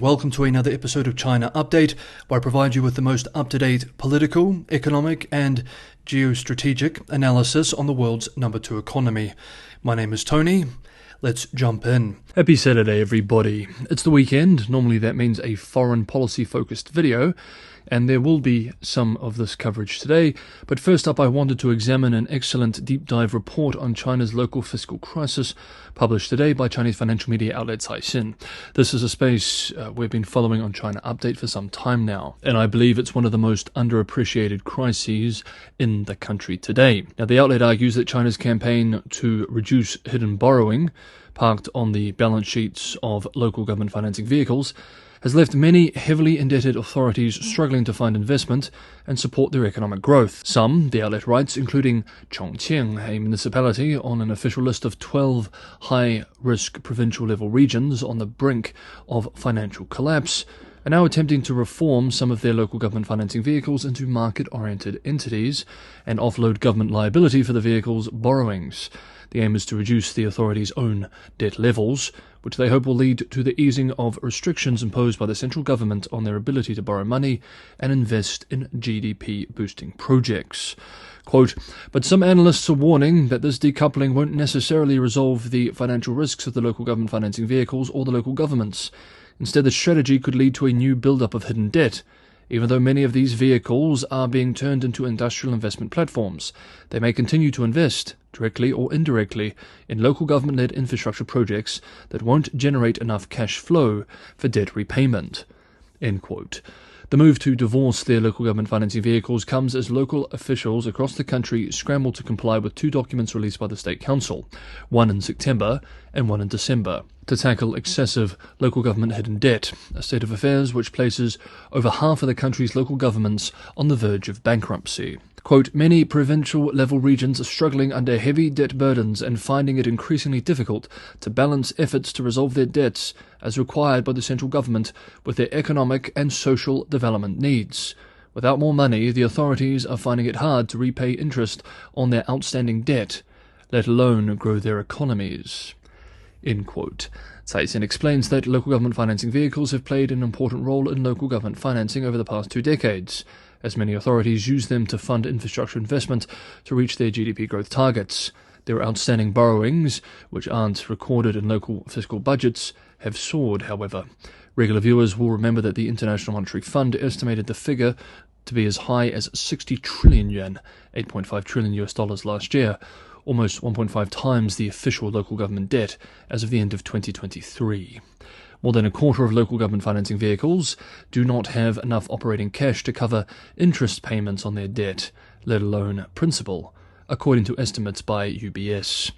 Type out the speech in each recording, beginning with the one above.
Welcome to another episode of China Update, where I provide you with the most up-to-date political, economic, and geostrategic analysis on the world's number 2 economy. My name is Tony. Let's jump in. Happy Saturday, everybody. It's the weekend. Normally that means a foreign policy-focused video, and there will be some of this coverage today. But first up, I wanted to examine an excellent deep dive report on China's local fiscal crisis, published today by Chinese financial media outlet Caixin. This is a space we've been following on China Update for some time now, and I believe it's one of the most underappreciated crises in the country today. Now, the outlet argues that China's campaign to reduce hidden borrowing, parked on the balance sheets of local government financing vehicles, has left many heavily indebted authorities struggling to find investment and support their economic growth. Some, the outlet writes, including Chongqing, a municipality on an official list of 12 high-risk provincial-level regions on the brink of financial collapse, are now attempting to reform some of their local government financing vehicles into market-oriented entities and offload government liability for the vehicles' borrowings. The aim is to reduce the authorities' own debt levels, which they hope will lead to the easing of restrictions imposed by the central government on their ability to borrow money and invest in GDP-boosting projects. Quote, but some analysts are warning that this decoupling won't necessarily resolve the financial risks of the local government financing vehicles or the local governments. Instead, the strategy could lead to a new build-up of hidden debt. Even though many of these vehicles are being turned into industrial investment platforms, they may continue to invest, directly or indirectly, in local government-led infrastructure projects that won't generate enough cash flow for debt repayment. End quote. The move to divorce their local government financing vehicles comes as local officials across the country scramble to comply with 2 documents released by the State Council, one in September and one in December, to tackle excessive local government hidden debt, a state of affairs which places over half of the country's local governments on the verge of bankruptcy. Quote, many provincial-level regions are struggling under heavy debt burdens and finding it increasingly difficult to balance efforts to resolve their debts as required by the central government with their economic and social development needs. Without more money, the authorities are finding it hard to repay interest on their outstanding debt, let alone grow their economies. End quote. Caixin explains that local government financing vehicles have played an important role in local government financing over the past 2 decades, as many authorities use them to fund infrastructure investment to reach their GDP growth targets. Their outstanding borrowings, which aren't recorded in local fiscal budgets, have soared, however. Regular viewers will remember that the International Monetary Fund estimated the figure to be as high as 60 trillion yuan, $8.5 trillion last year, almost 1.5 times the official local government debt as of the end of 2023. More than a quarter of local government financing vehicles do not have enough operating cash to cover interest payments on their debt, let alone principal, according to estimates by UBS.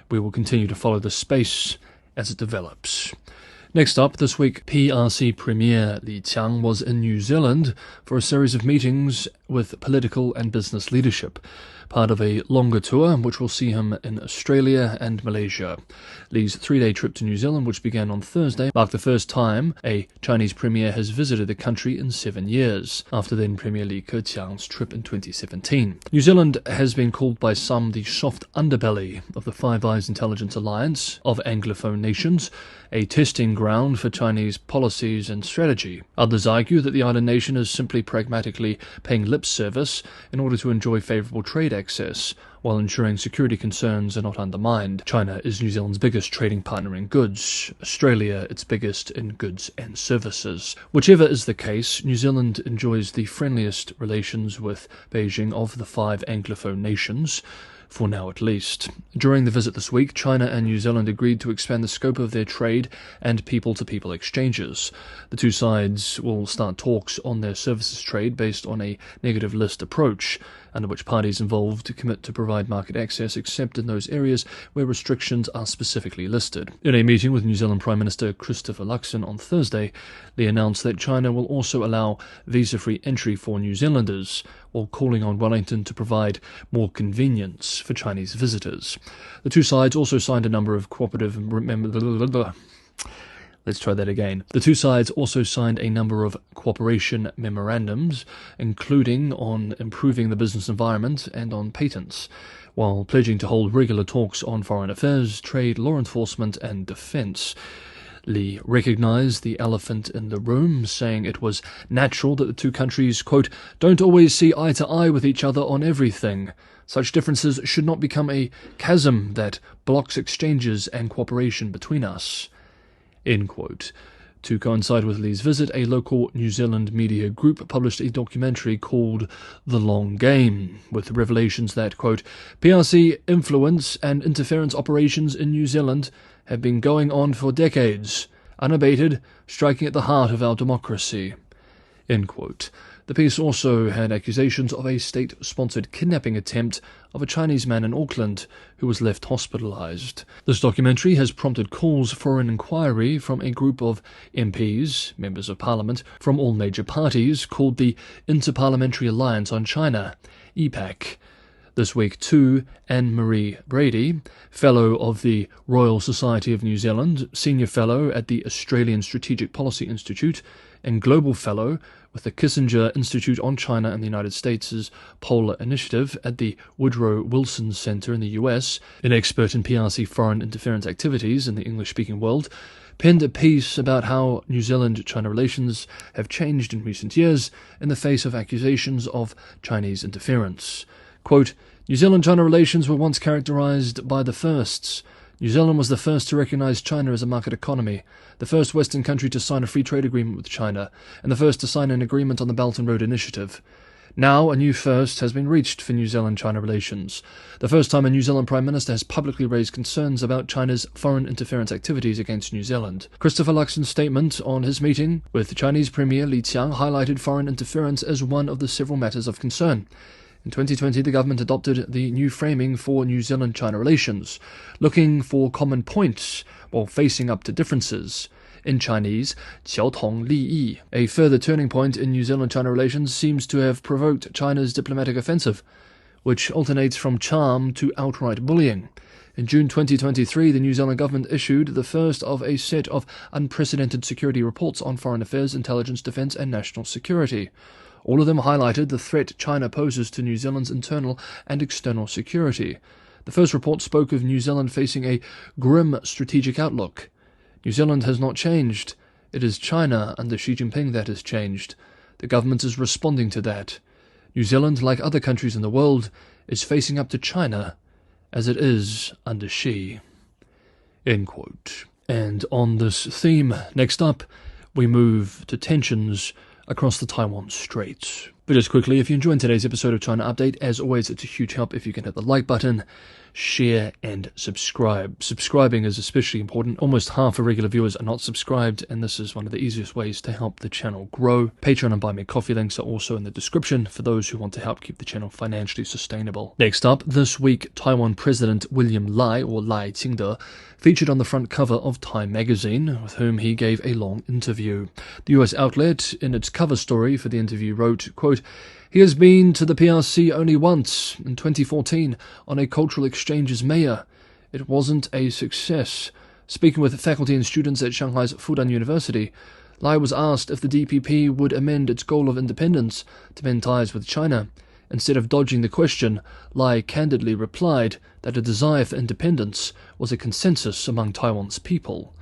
We will continue to follow this space as it develops. Next up, this week, PRC Premier Li Qiang was in New Zealand for a series of meetings with political and business leadership, part of a longer tour which will see him in Australia and Malaysia. Li's 3-day trip to New Zealand, which began on Thursday, marked the first time a Chinese premier has visited the country in 7 years, after then Premier Li Keqiang's trip in 2017. New Zealand has been called by some the soft underbelly of the Five Eyes Intelligence Alliance of Anglophone nations, a testing ground for Chinese policies and strategy. Others argue that the island nation is simply pragmatically paying lip service in order to enjoy favourable trade access, while ensuring security concerns are not undermined. China is New Zealand's biggest trading partner in goods, Australia its biggest in goods and services. Whichever is the case, New Zealand enjoys the friendliest relations with Beijing of the 5 Anglophone nations, for now at least. During the visit this week, China and New Zealand agreed to expand the scope of their trade and people-to-people exchanges. The 2 sides will start talks on their services trade based on a negative list approach, under which parties involved commit to provide market access except in those areas where restrictions are specifically listed. In a meeting with New Zealand Prime Minister Christopher Luxon on Thursday, Li announced that China will also allow visa-free entry for New Zealanders, while calling on Wellington to provide more convenience for Chinese visitors. The 2 sides also signed a number of cooperative Let's try that again. The 2 sides also signed a number of cooperation memorandums, including on improving the business environment and on patents, while pledging to hold regular talks on foreign affairs, trade, law enforcement and defence. Li recognized the elephant in the room, saying it was natural that the two countries, quote, don't always see eye to eye with each other on everything. Such differences should not become a chasm that blocks exchanges and cooperation between us, end quote. To coincide with Li's visit, a local New Zealand media group published a documentary called The Long Game, with revelations that, quote, PRC influence and interference operations in New Zealand have been going on for decades, unabated, striking at the heart of our democracy, end quote. The piece also had accusations of a state-sponsored kidnapping attempt of a Chinese man in Auckland who was left hospitalized. This documentary has prompted calls for an inquiry from a group of MPs, members of parliament, from all major parties called the Interparliamentary Alliance on China, EPAC. This week, too, Anne-Marie Brady, Fellow of the Royal Society of New Zealand, Senior Fellow at the Australian Strategic Policy Institute, and Global Fellow with the Kissinger Institute on China and the United States' Polar Initiative at the Woodrow Wilson Center in the US, an expert in PRC foreign interference activities in the English-speaking world, penned a piece about how New Zealand-China relations have changed in recent years in the face of accusations of Chinese interference. Quote, New Zealand-China relations were once characterized by the firsts. New Zealand was the first to recognize China as a market economy, the first Western country to sign a free trade agreement with China, and the first to sign an agreement on the Belt and Road Initiative. Now, a new first has been reached for New Zealand-China relations. The first time a New Zealand Prime Minister has publicly raised concerns about China's foreign interference activities against New Zealand. Christopher Luxon's statement on his meeting with Chinese Premier Li Qiang highlighted foreign interference as one of the several matters of concern. In 2020, the government adopted the new framing for New Zealand-China relations, looking for common points while facing up to differences. In Chinese, 求同利益. A further turning point in New Zealand-China relations seems to have provoked China's diplomatic offensive, which alternates from charm to outright bullying. In June 2023, the New Zealand government issued the first of a set of unprecedented security reports on foreign affairs, intelligence, defence and national security. All of them highlighted the threat China poses to New Zealand's internal and external security. The first report spoke of New Zealand facing a grim strategic outlook. New Zealand has not changed. It is China under Xi Jinping that has changed. The government is responding to that. New Zealand, like other countries in the world, is facing up to China as it is under Xi. End quote. And on this theme, next up, we move to tensions across the Taiwan Straits. But just quickly, if you enjoyed today's episode of China Update, as always, it's a huge help if you can hit the like button, share and subscribe. Subscribing is especially important. Almost half of regular viewers are not subscribed, and this is one of the easiest ways to help the channel grow. Patreon and Buy Me Coffee links are also in the description for those who want to help keep the channel financially sustainable. Next up, this week, Taiwan President William Lai, or Lai Ching-te, featured on the front cover of Time magazine, with whom he gave a long interview. The US outlet, in its cover story for the interview, wrote, quote, he has been to the PRC only once, in 2014, on a cultural exchange as mayor. It wasn't a success. Speaking with faculty and students at Shanghai's Fudan University, Lai was asked if the DPP would amend its goal of independence to mend ties with China. Instead of dodging the question, Lai candidly replied that a desire for independence was a consensus among Taiwan's people.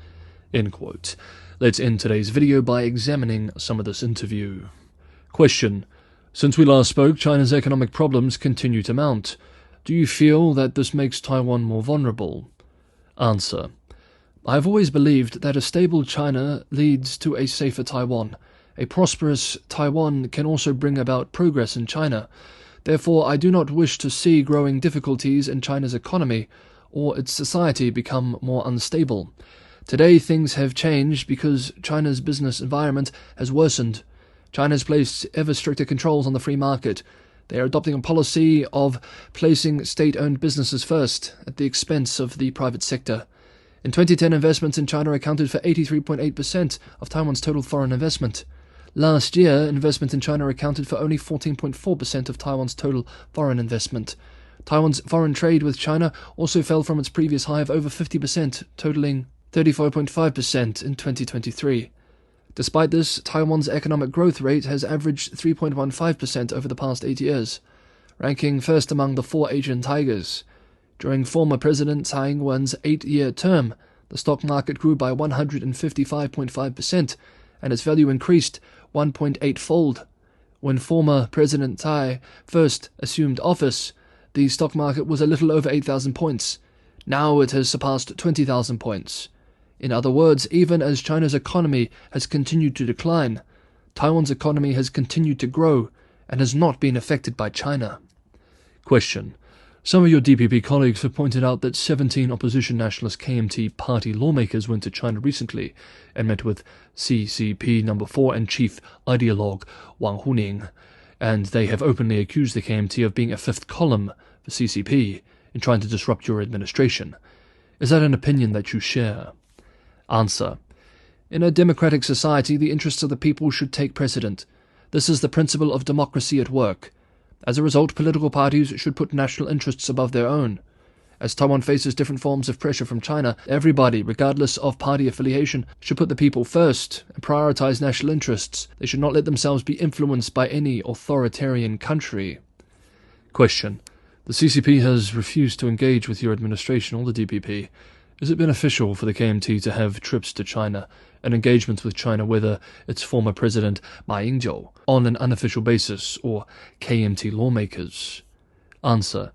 End quote. Let's end today's video by examining some of this interview. Question. Since we last spoke, China's economic problems continue to mount. Do you feel that this makes Taiwan more vulnerable? Answer. I have always believed that a stable China leads to a safer Taiwan. A prosperous Taiwan can also bring about progress in China. Therefore, I do not wish to see growing difficulties in China's economy or its society become more unstable. Today, things have changed because China's business environment has worsened. China has placed ever stricter controls on the free market. They are adopting a policy of placing state-owned businesses first, at the expense of the private sector. In 2010, investments in China accounted for 83.8% of Taiwan's total foreign investment. Last year, investment in China accounted for only 14.4% of Taiwan's total foreign investment. Taiwan's foreign trade with China also fell from its previous high of over 50%, totaling 34.5% in 2023. Despite this, Taiwan's economic growth rate has averaged 3.15% over the past 8 years, ranking first among the 4 Asian tigers. During former President Tsai Ing-wen's 8-year term, The stock market grew by 155.5%, and its value increased 1.8-fold. When former President Tsai first assumed office, the stock market was a little over 8,000 points. Now it has surpassed 20,000 points. In other words, even as China's economy has continued to decline, Taiwan's economy has continued to grow and has not been affected by China. Question. Some of your DPP colleagues have pointed out that 17 opposition nationalist KMT party lawmakers went to China recently and met with CCP No. 4 and chief ideologue Wang Huning, and they have openly accused the KMT of being a fifth column for CCP in trying to disrupt your administration. Is that an opinion that you share? Answer. In a democratic society, the interests of the people should take precedent. This is the principle of democracy at work. As a result, political parties should put national interests above their own. As Taiwan faces different forms of pressure from China, everybody, regardless of party affiliation, should put the people first and prioritize national interests. They should not let themselves be influenced by any authoritarian country. Question. The CCP has refused to engage with your administration or the DPP. Is it beneficial for the KMT to have trips to China and engagements with China, whether it's former President Ma Ying-jeou, on an unofficial basis, or KMT lawmakers? Answer.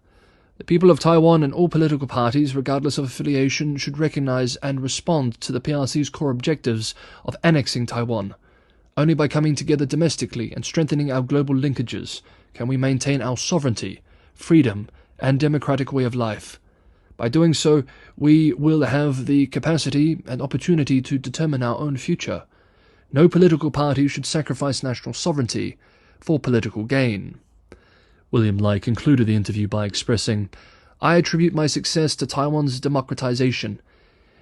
The people of Taiwan and all political parties, regardless of affiliation, should recognize and respond to the PRC's core objectives of annexing Taiwan. Only by coming together domestically and strengthening our global linkages can we maintain our sovereignty, freedom, and democratic way of life. By doing so, we will have the capacity and opportunity to determine our own future. No political party should sacrifice national sovereignty for political gain. William Lai concluded the interview by expressing, I attribute my success to Taiwan's democratization.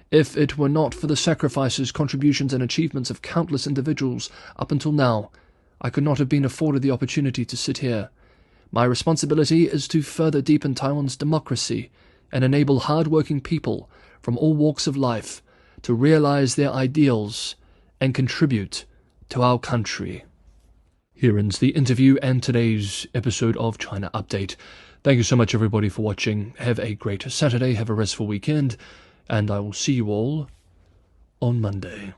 If it were not for the sacrifices, contributions, and achievements of countless individuals up until now, I could not have been afforded the opportunity to sit here. My responsibility is to further deepen Taiwan's democracy and enable hard-working people from all walks of life to realize their ideals and contribute to our country. Here ends the interview and today's episode of China Update. Thank you so much, everybody, for watching. Have a great Saturday, have a restful weekend, and I will see you all on Monday.